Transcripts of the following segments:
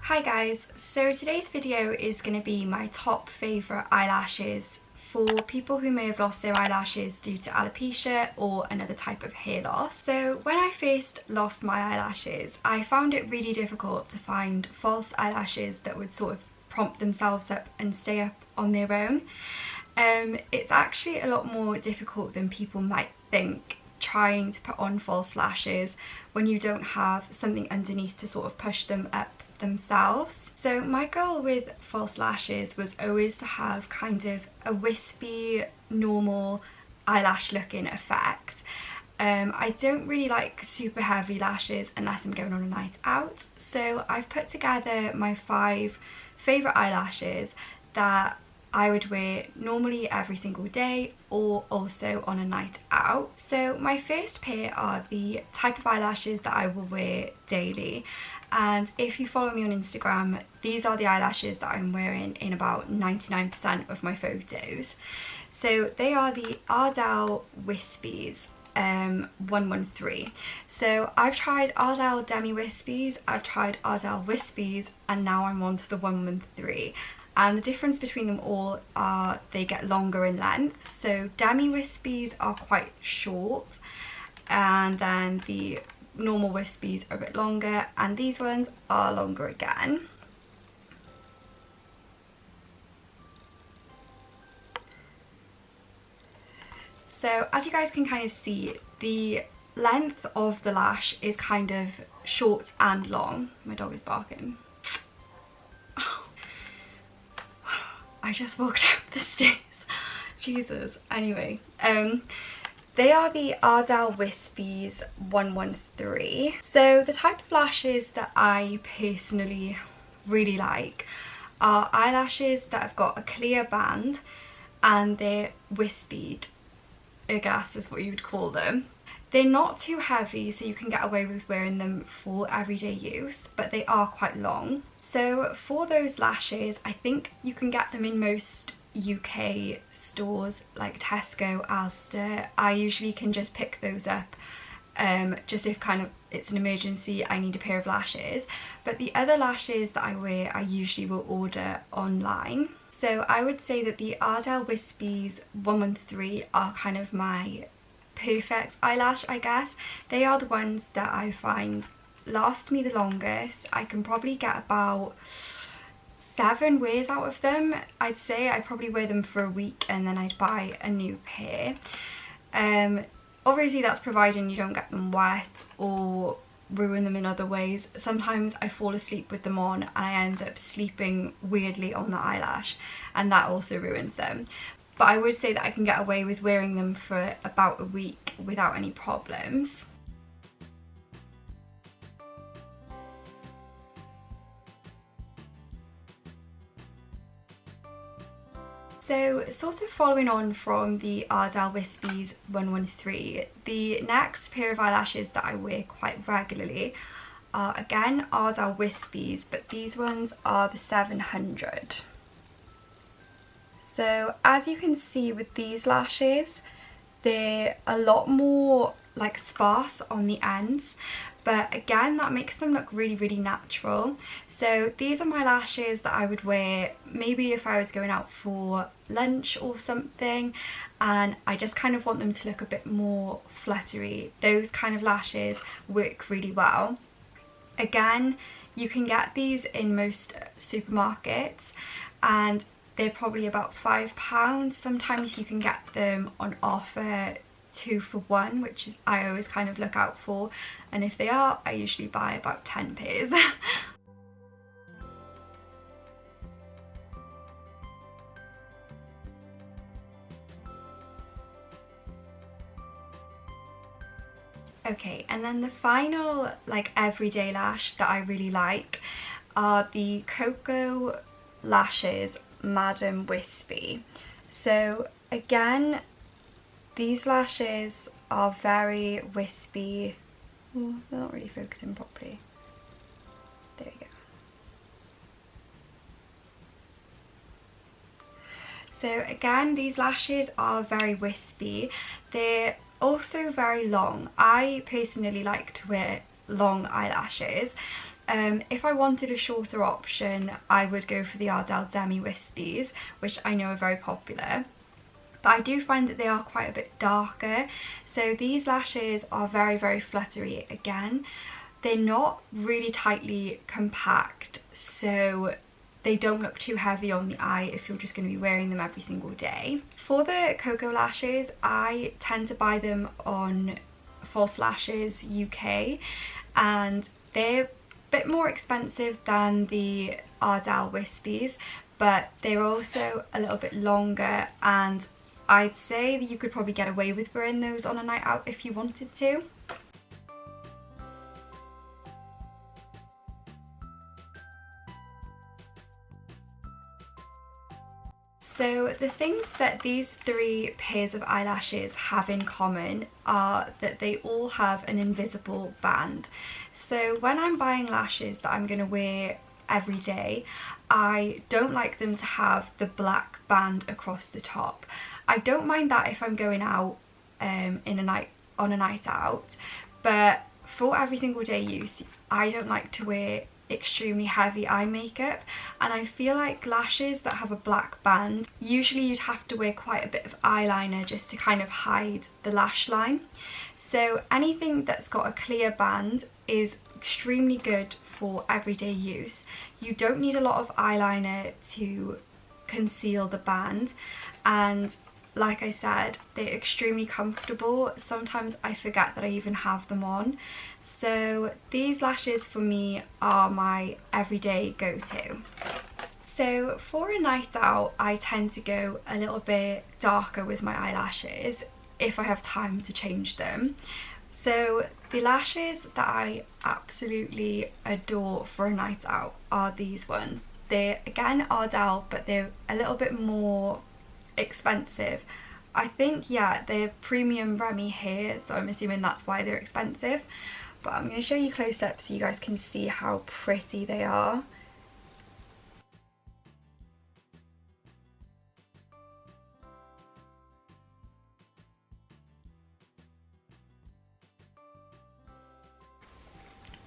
Hi guys, so today's video is going to be my top favourite eyelashes for people who may have lost their eyelashes due to alopecia or another type of hair loss. So when I first lost my eyelashes, I found it really difficult to find false eyelashes that would sort of prompt themselves up and stay up on their own. It's actually a lot more difficult than people might think trying to put on false lashes when you don't have something underneath to sort of push them up themselves. So my goal with false lashes was always to have kind of a wispy, normal eyelash looking effect. I don't really like super heavy lashes unless I'm going on a night out. So I've put together my 5 favourite eyelashes that I would wear normally every single day or also on a night out. So my first pair are the type of eyelashes that I will wear daily, and if you follow me on Instagram, these are the eyelashes that I'm wearing in about 99% of my photos. So they are the Ardell Wispies 113. So I've tried Ardell Demi Wispies, I've tried Ardell Wispies, and now I'm on to the 113. And the difference between them all are they get longer in length. So Demi Wispies are quite short, and then the normal Wispies are a bit longer, and these ones are longer again. So as you guys can kind of see, the length of the lash is kind of short and long. My dog is barking. I just walked up the stairs. Jesus. Anyway, they are the Ardell Wispies 113. So the type of lashes that I personally really like are eyelashes that have got a clear band and they're wispied, I guess is what you would call them. They're not too heavy, so you can get away with wearing them for everyday use, but they are quite long. So for those lashes, I think you can get them in most UK stores like Tesco, Asda. I usually can just pick those up just if kind of it's an emergency, I need a pair of lashes. But the other lashes that I wear, I usually will order online. So I would say that the Ardell Wispies 113 are kind of my perfect eyelash, I guess. They are the ones that I find last me the longest. I can probably get about 7 wears out of them. I'd say I probably wear them for a week and then I'd buy a new pair. Obviously that's providing you don't get them wet or ruin them in other ways. Sometimes I fall asleep with them on and I end up sleeping weirdly on the eyelash, and that also ruins them. But I would say that I can get away with wearing them for about a week without any problems. So sort of following on from the Ardell Wispies 113, the next pair of eyelashes that I wear quite regularly are again Ardell Wispies, but these ones are the 700. So as you can see with these lashes, they're a lot more like sparse on the ends, but again that makes them look really natural. So these are my lashes that I would wear maybe if I was going out for lunch or something and I just kind of want them to look a bit more fluttery. Those kind of lashes work really well. Again, you can get these in most supermarkets and they're probably about £5. Sometimes you can get them on offer 2 for 1, which is I always kind of look out for, and if they are, I usually buy about 10 pairs. Okay, and then the final like everyday lash that I really like are the Koko lashes Madam Wispy. So again, these lashes are very wispy. Oh, they're not really focusing properly. There we go. So again, these lashes are very wispy. They're also very long. I personally like to wear long eyelashes. If I wanted a shorter option, I would go for the Ardell Wispies, which I know are very popular. But I do find that they are quite a bit darker. So these lashes are very, very fluttery again. They're not really tightly compact, so they don't look too heavy on the eye if you're just going to be wearing them every single day. For the Koko lashes, I tend to buy them on False Lashes UK, and they're a bit more expensive than the Ardell Wispies, but they're also a little bit longer, and I'd say that you could probably get away with wearing those on a night out if you wanted to. So the things that these three pairs of eyelashes have in common are that they all have an invisible band. So when I'm buying lashes that I'm going to wear every day, I don't like them to have the black band across the top. I don't mind that if I'm going out on a night out, but for every single day use, I don't like to wear extremely heavy eye makeup, and I feel like lashes that have a black band, usually you'd have to wear quite a bit of eyeliner just to kind of hide the lash line. So anything that's got a clear band is extremely good for everyday use. You don't need a lot of eyeliner to conceal the band, and like I said, they're extremely comfortable. Sometimes I forget that I even have them on. So these lashes for me are my everyday go-to. So for a night out, I tend to go a little bit darker with my eyelashes if I have time to change them. So the lashes that I absolutely adore for a night out are these ones. They're again Ardell, but they're a little bit more expensive. I think, yeah, they're premium Remy here, so I'm assuming that's why they're expensive. But I'm going to show you close up so you guys can see how pretty they are.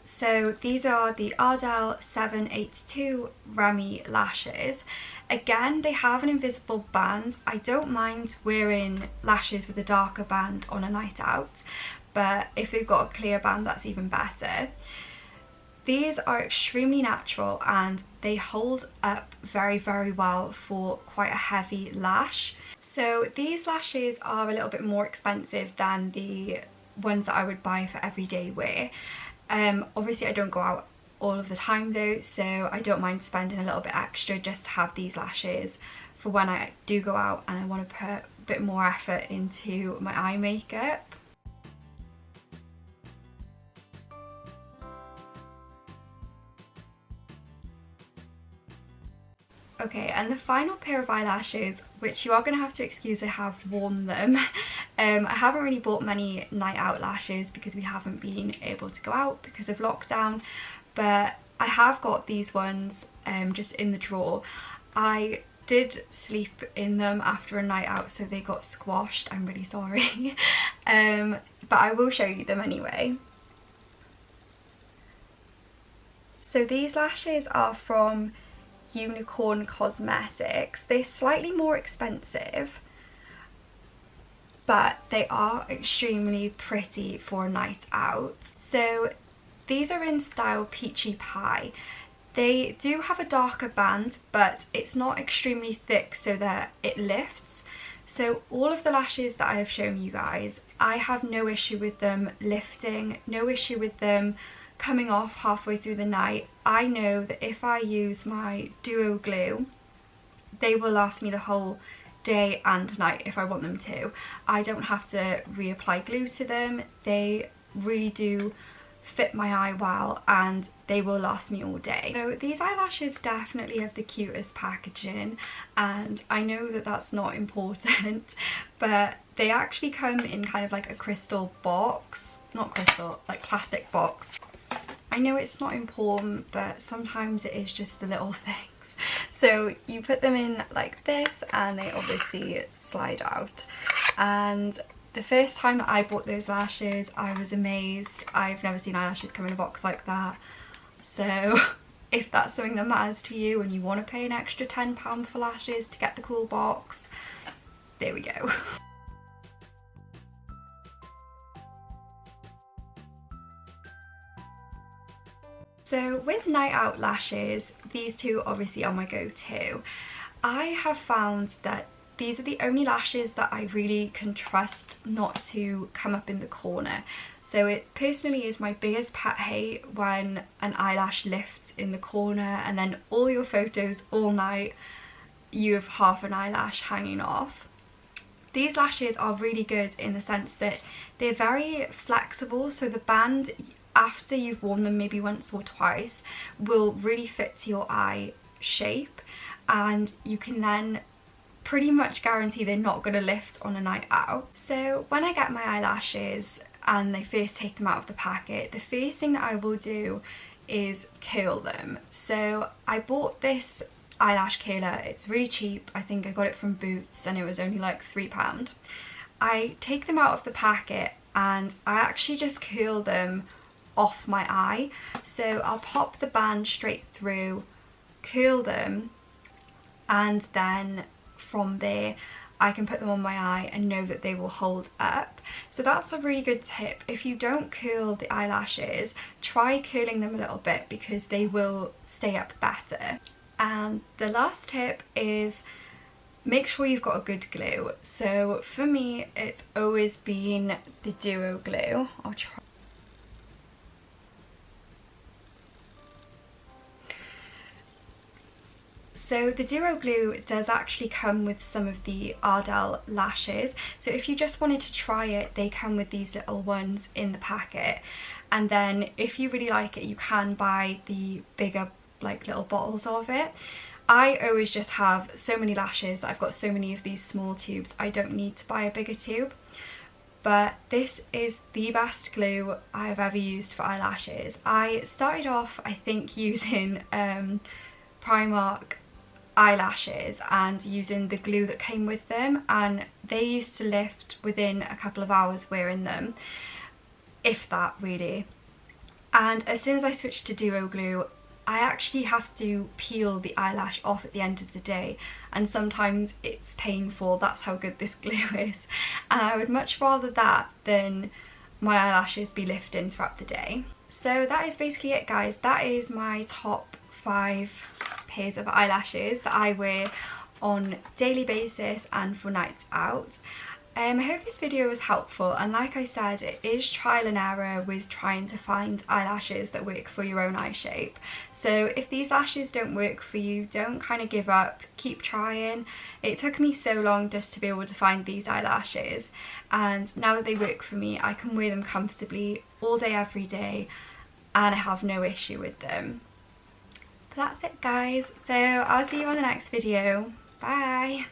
So these are the Ardell 782 Remy lashes. Again, they have an invisible band. I don't mind wearing lashes with a darker band on a night out, but if they've got a clear band, that's even better. These are extremely natural and they hold up very, very well for quite a heavy lash. So these lashes are a little bit more expensive than the ones that I would buy for everyday wear. Obviously I don't go out all of the time though, so I don't mind spending a little bit extra just to have these lashes for when I do go out and I want to put a bit more effort into my eye makeup. Okay, and the final pair of eyelashes, which you are going to have to excuse, I have worn them. I haven't really bought many night out lashes because we haven't been able to go out because of lockdown, but I have got these ones just in the drawer. I did sleep in them after a night out, so they got squashed. I'm really sorry. But I will show you them anyway. So these lashes are from Unicorn Cosmetics. They're slightly more expensive, but they are extremely pretty for a night out. So these are in style Peachy Pie. They do have a darker band, but it's not extremely thick so that it lifts. So all of the lashes that I have shown you guys, I have no issue with them lifting, no issue with them coming off halfway through the night. I know that if I use my duo glue, they will last me the whole day and night if I want them to. I don't have to reapply glue to them. They really do fit my eye well and they will last me all day. So these eyelashes definitely have the cutest packaging, and I know that that's not important, but they actually come in kind of like a crystal box, not crystal, like plastic box. I know it's not important, but sometimes it is just the little things. So you put them in like this and they obviously slide out. And the first time I bought those lashes, I was amazed. I've never seen eyelashes come in a box like that. So if that's something that matters to you and you want to pay an extra £10 for lashes to get the cool box, there we go. So with night out lashes, these two obviously are my go-to. I have found that these are the only lashes that I really can trust not to come up in the corner. So it personally is my biggest pet hate when an eyelash lifts in the corner and then all your photos all night you have half an eyelash hanging off. These lashes are really good in the sense that they're very flexible, so the band after you've worn them maybe once or twice will really fit to your eye shape, and you can then pretty much guarantee they're not going to lift on a night out. So when I get my eyelashes and they first take them out of the packet, the first thing that I will do is curl them. So I bought this eyelash curler, it's really cheap, I think I got it from Boots and it was only like £3. I take them out of the packet and I actually just curl them off my eye. So I'll pop the band straight through, curl them, and then from there I can put them on my eye and know that they will hold up. So that's a really good tip. If you don't curl the eyelashes, try curling them a little bit because they will stay up better. And the last tip is make sure you've got a good glue. So for me it's always been the Duo glue. I'll try. So the Duo glue does actually come with some of the Ardell lashes. So if you just wanted to try it, they come with these little ones in the packet. And then if you really like it, you can buy the bigger like little bottles of it. I always just have so many lashes that I've got so many of these small tubes, I don't need to buy a bigger tube. But this is the best glue I've ever used for eyelashes. I started off, I think, using Primark eyelashes and using the glue that came with them, and they used to lift within a couple of hours wearing them, if that really. And as soon as I switched to Duo glue, I actually have to peel the eyelash off at the end of the day, and sometimes it's painful. That's how good this glue is, and I would much rather that than my eyelashes be lifting throughout the day. So that is basically it, guys. That is my top 5 pairs of eyelashes that I wear on a daily basis and for nights out. I hope this video was helpful, and like I said, it is trial and error with trying to find eyelashes that work for your own eye shape. So if these lashes don't work for you, don't kind of give up, keep trying. It took me so long just to be able to find these eyelashes, and now that they work for me, I can wear them comfortably all day every day and I have no issue with them. But that's it, guys, so I'll see you on the next video. Bye!